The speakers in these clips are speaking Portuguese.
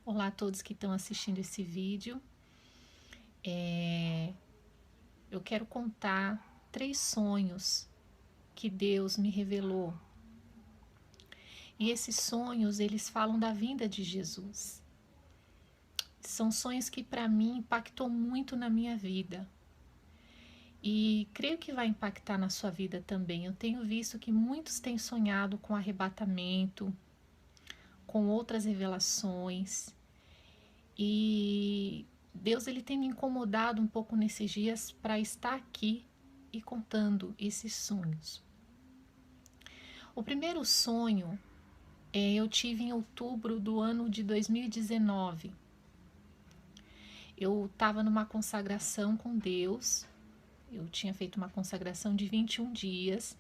Olá a todos que estão assistindo esse vídeo. Eu quero contar 3 sonhos que Deus me revelou. E esses sonhos, eles falam da vinda de Jesus. São sonhos que para mim impactou muito na minha vida. E creio que vai impactar na sua vida também. Eu tenho visto que muitos têm sonhado com arrebatamento, com outras revelações. E Deus ele tem me incomodado um pouco nesses dias para estar aqui e contando esses sonhos. O primeiro sonho eu tive em outubro do ano de 2019. Eu estava numa consagração com Deus. Eu tinha feito uma consagração de 21 dias.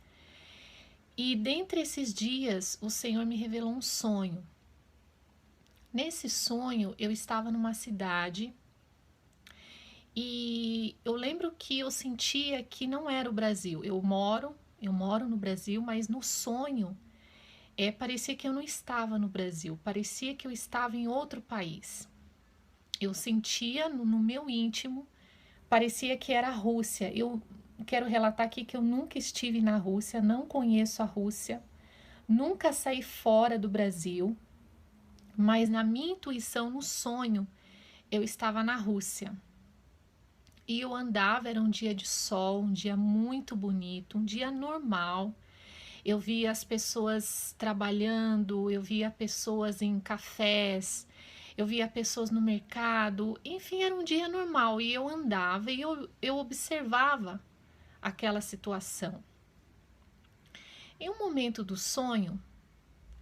E dentre esses dias, o Senhor me revelou um sonho. Nesse sonho, eu estava numa cidade e eu lembro que eu sentia que não era o Brasil. Eu moro no Brasil, mas no sonho parecia que eu não estava no Brasil, parecia que eu estava em outro país. Eu sentia no meu íntimo, parecia que era a Rússia. Eu quero relatar aqui que eu nunca estive na Rússia, não conheço a Rússia, nunca saí fora do Brasil, mas na minha intuição, no sonho, eu estava na Rússia. E eu andava, era um dia de sol, um dia muito bonito, um dia normal. Eu via as pessoas trabalhando, eu via pessoas em cafés, eu via pessoas no mercado, enfim, era um dia normal. E eu andava e eu observava aquela situação. Em um momento do sonho,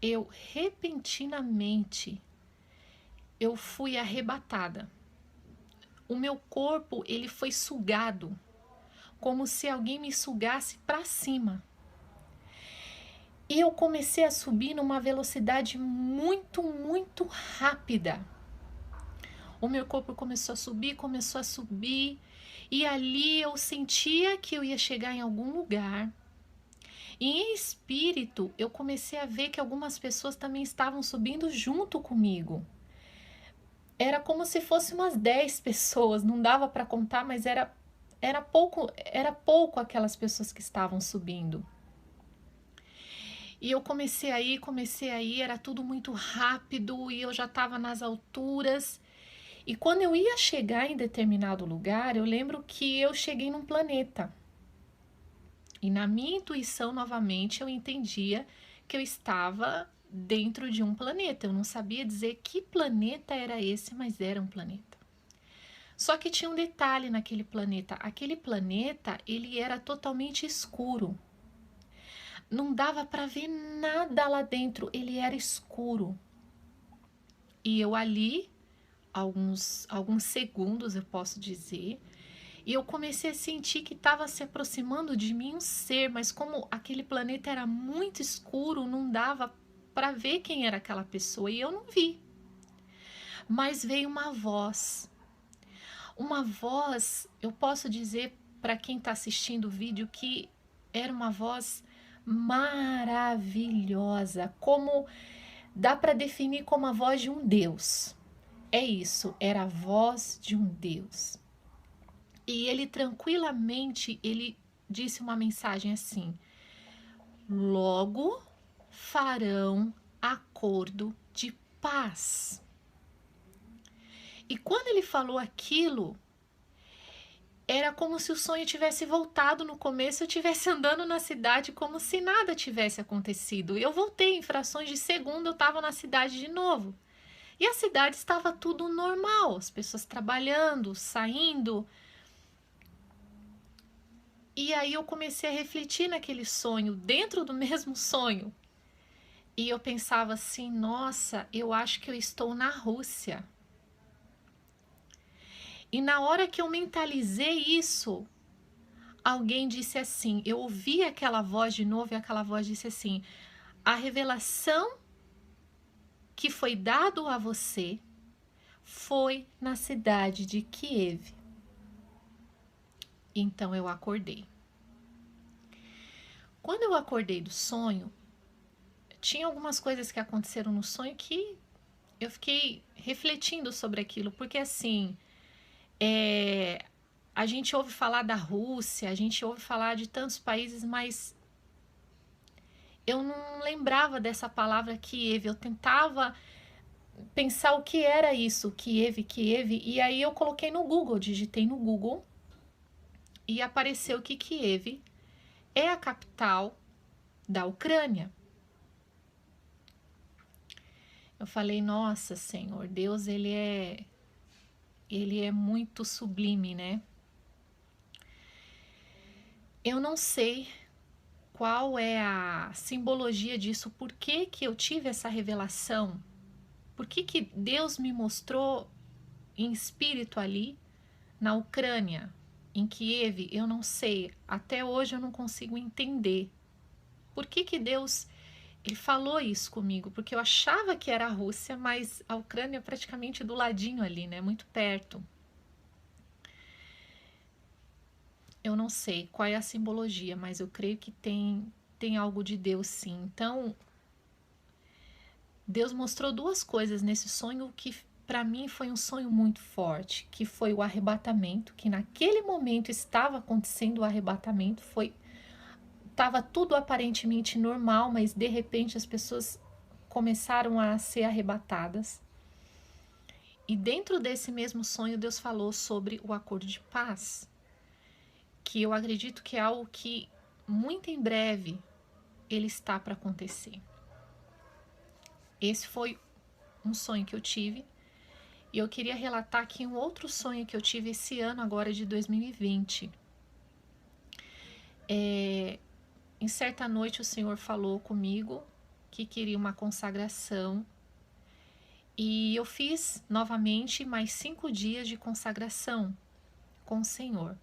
eu repentinamente eu fui arrebatada. O meu corpo ele foi sugado, como se alguém me sugasse para cima. E eu comecei a subir numa velocidade muito, muito rápida. O meu corpo começou a subir, e ali eu sentia que eu ia chegar em algum lugar. E em espírito, eu comecei a ver que algumas pessoas também estavam subindo junto comigo. Era como se fosse umas 10 pessoas, não dava para contar, mas era pouco aquelas pessoas que estavam subindo. E eu comecei aí, era tudo muito rápido e eu já estava nas alturas. E quando eu ia chegar em determinado lugar, eu lembro que eu cheguei num planeta. E na minha intuição, novamente, eu entendia que eu estava dentro de um planeta. Eu não sabia dizer que planeta era esse, mas era um planeta. Só que tinha um detalhe naquele planeta. Aquele planeta, ele era totalmente escuro. Não dava para ver nada lá dentro, ele era escuro. E eu ali, alguns segundos eu posso dizer, e eu comecei a sentir que estava se aproximando de mim um ser, mas como aquele planeta era muito escuro, não dava para ver quem era aquela pessoa, e eu não vi. Mas veio uma voz. Uma voz, eu posso dizer para quem está assistindo o vídeo que era uma voz maravilhosa, como dá para definir como a voz de um Deus. É isso, era a voz de um Deus. E ele tranquilamente, ele disse uma mensagem assim: logo farão acordo de paz. E quando ele falou aquilo, era como se o sonho tivesse voltado no começo, eu estivesse andando na cidade como se nada tivesse acontecido. Eu voltei em frações de segundo, eu estava na cidade de novo. E a cidade estava tudo normal, as pessoas trabalhando, saindo. E aí eu comecei a refletir naquele sonho, dentro do mesmo sonho. E eu pensava assim, nossa, eu acho que eu estou na Rússia. E na hora que eu mentalizei isso, alguém disse assim, eu ouvi aquela voz de novo e aquela voz disse assim: a revelação que foi dado a você foi na cidade de Kiev. Então eu acordei. Quando eu acordei do sonho, tinha algumas coisas que aconteceram no sonho que eu fiquei refletindo sobre aquilo, porque assim, a gente ouve falar da Rússia, a gente ouve falar de tantos países, mas eu não lembrava dessa palavra Kiev. Eu tentava pensar o que era isso, Kiev, Kiev, e aí eu coloquei no Google, digitei no Google e apareceu que Kiev é a capital da Ucrânia. Eu falei, nossa, Senhor, Deus, ele é muito sublime, né? Eu não sei qual é a simbologia disso, por que que eu tive essa revelação, por que que Deus me mostrou em espírito ali na Ucrânia, em Kiev, eu não sei, até hoje eu não consigo entender. Por que que Deus ele falou isso comigo? Porque eu achava que era a Rússia, mas a Ucrânia é praticamente do ladinho ali, né? Muito perto. Eu não sei qual é a simbologia, mas eu creio que tem algo de Deus sim. Então, Deus mostrou duas coisas nesse sonho que para mim foi um sonho muito forte, que foi o arrebatamento, que naquele momento estava acontecendo o arrebatamento, estava tudo aparentemente normal, mas de repente as pessoas começaram a ser arrebatadas. E dentro desse mesmo sonho, Deus falou sobre o acordo de paz, que eu acredito que é algo que muito em breve ele está para acontecer. Esse foi um sonho que eu tive. E eu queria relatar aqui um outro sonho que eu tive esse ano agora de 2020. Em certa noite o Senhor falou comigo que queria uma consagração. E eu fiz novamente mais 5 dias de consagração com o Senhor.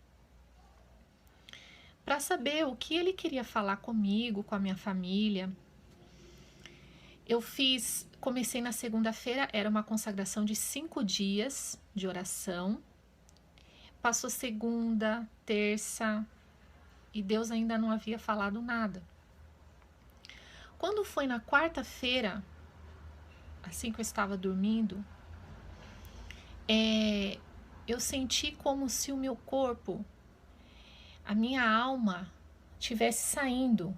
Para saber o que Ele queria falar comigo, com a minha família. Comecei na segunda-feira, era uma consagração de 5 dias de oração. Passou segunda, terça, e Deus ainda não havia falado nada. Quando foi na quarta-feira, assim que eu estava dormindo, eu senti como se o meu corpo, a minha alma, estivesse saindo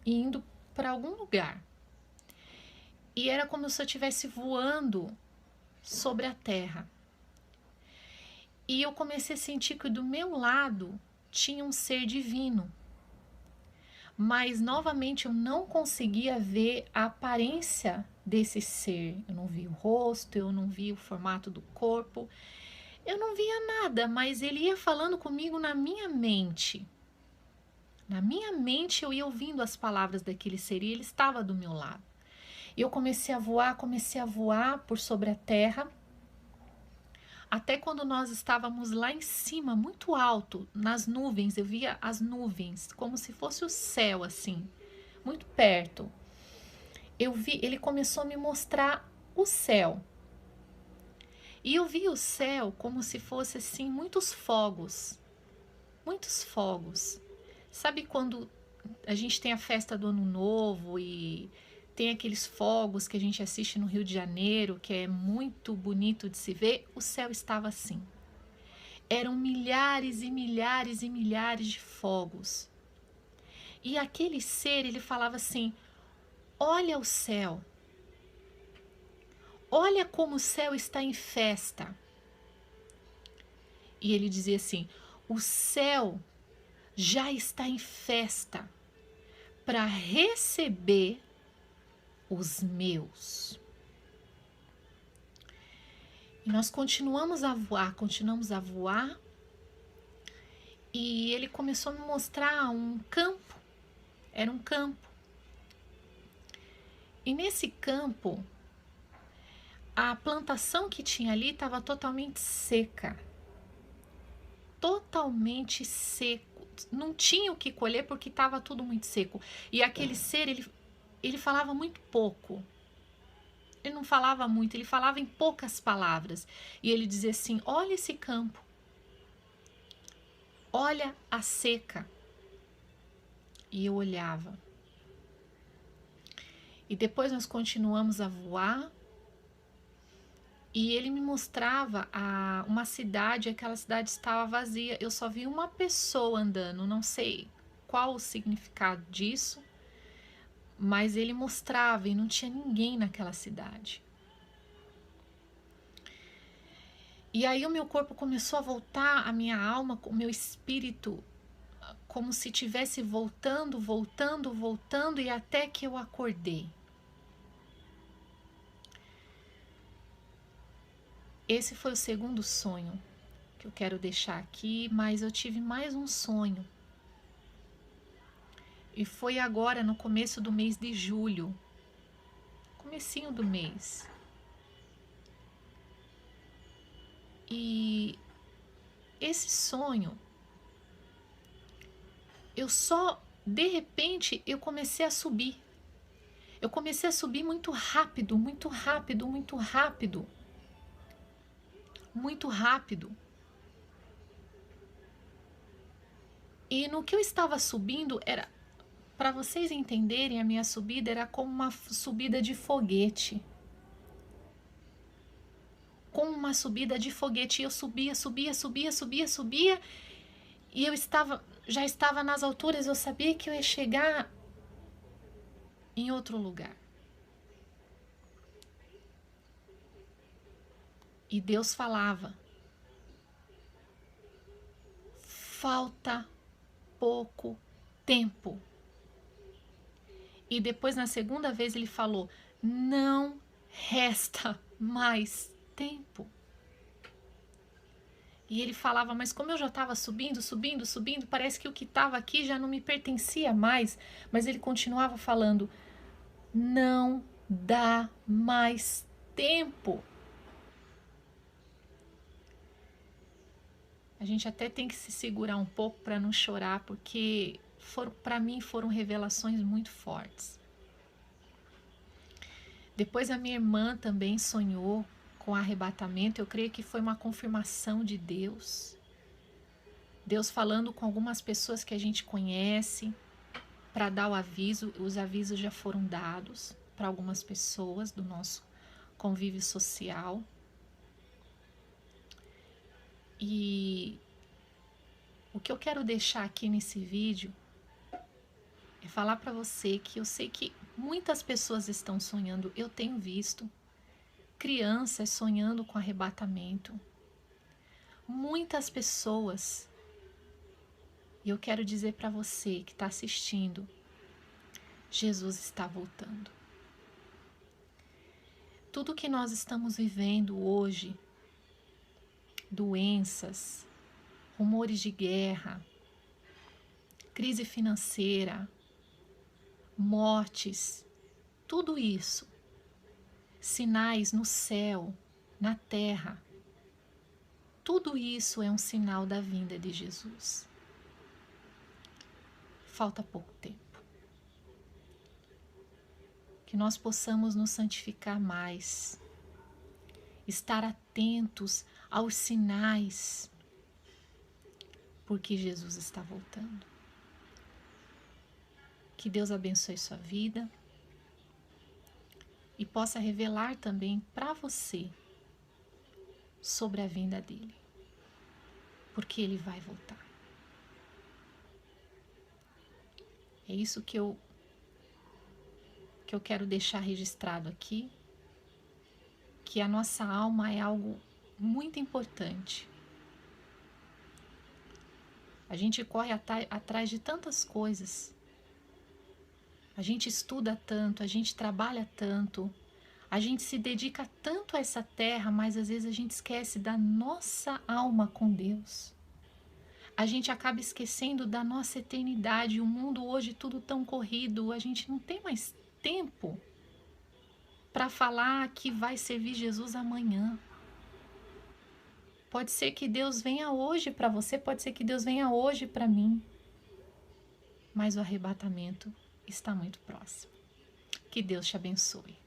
e indo para algum lugar. E era como se eu estivesse voando sobre a terra. E eu comecei a sentir que do meu lado tinha um ser divino. Mas novamente eu não conseguia ver a aparência desse ser. Eu não vi o rosto, eu não vi o formato do corpo, eu não via nada, mas ele ia falando comigo na minha mente. Na minha mente eu ia ouvindo as palavras daquele ser e ele estava do meu lado. E eu comecei a voar por sobre a terra. Até quando nós estávamos lá em cima, muito alto, nas nuvens, eu via as nuvens, como se fosse o céu, assim, muito perto. Ele começou a me mostrar o céu. E eu vi o céu como se fosse, assim, muitos fogos. Muitos fogos. Sabe quando a gente tem a festa do Ano Novo e tem aqueles fogos que a gente assiste no Rio de Janeiro, que é muito bonito de se ver? O céu estava assim. Eram milhares e milhares e milhares de fogos. E aquele ser, ele falava assim: olha o céu. Olha como o céu está em festa. E ele dizia assim: o céu já está em festa para receber os meus. E nós continuamos a voar. E ele começou a me mostrar um campo. Era um campo. E nesse campo, a plantação que tinha ali estava totalmente seca. Totalmente seco. Não tinha o que colher porque estava tudo muito seco. E aquele ser, ele falava muito pouco. Ele não falava muito, ele falava em poucas palavras. E ele dizia assim: olha esse campo. Olha a seca. E eu olhava. E depois nós continuamos a voar. E ele me mostrava uma cidade, aquela cidade estava vazia. Eu só vi uma pessoa andando, não sei qual o significado disso, mas ele mostrava e não tinha ninguém naquela cidade. E aí o meu corpo começou a voltar, a minha alma, o meu espírito, como se estivesse voltando, e até que eu acordei. Esse foi o segundo sonho que eu quero deixar aqui, mas eu tive mais um sonho. E foi agora no começo do mês de julho, comecinho do mês. E esse sonho, de repente, eu comecei a subir. Eu comecei a subir muito rápido, muito rápido, muito rápido. Muito rápido. E no que eu estava subindo, era, para vocês entenderem, a minha subida era como uma subida de foguete. Com uma subida de foguete, eu subia, e eu já estava nas alturas, eu sabia que eu ia chegar em outro lugar. E Deus falava: falta pouco tempo. E depois, na segunda vez, ele falou: não resta mais tempo. E ele falava: mas como eu já estava subindo, parece que o que estava aqui já não me pertencia mais. Mas ele continuava falando: não dá mais tempo. A gente até tem que se segurar um pouco para não chorar, porque para mim foram revelações muito fortes. Depois a minha irmã também sonhou com arrebatamento. Eu creio que foi uma confirmação de Deus. Deus falando com algumas pessoas que a gente conhece para dar o aviso. Os avisos já foram dados para algumas pessoas do nosso convívio social. E o que eu quero deixar aqui nesse vídeo é falar para você que eu sei que muitas pessoas estão sonhando. Eu tenho visto crianças sonhando com arrebatamento. Muitas pessoas. E eu quero dizer para você que está assistindo, Jesus está voltando. Tudo que nós estamos vivendo hoje, doenças, rumores de guerra, crise financeira, mortes, tudo isso, sinais no céu, na terra, tudo isso é um sinal da vinda de Jesus. Falta pouco tempo. Que nós possamos nos santificar mais, estar atentos aos sinais, porque Jesus está voltando. Que Deus abençoe sua vida e possa revelar também para você sobre a vinda dele, porque ele vai voltar. É isso que eu quero deixar registrado aqui, que a nossa alma é algo muito importante. A gente corre atrás de tantas coisas, a gente estuda tanto, a gente trabalha tanto, a gente se dedica tanto a essa terra, mas às vezes a gente esquece da nossa alma com Deus. A gente acaba esquecendo da nossa eternidade. O mundo hoje tudo tão corrido, a gente não tem mais tempo para falar que vai servir Jesus amanhã. Pode ser que Deus venha hoje para você, pode ser que Deus venha hoje para mim, mas o arrebatamento está muito próximo. Que Deus te abençoe.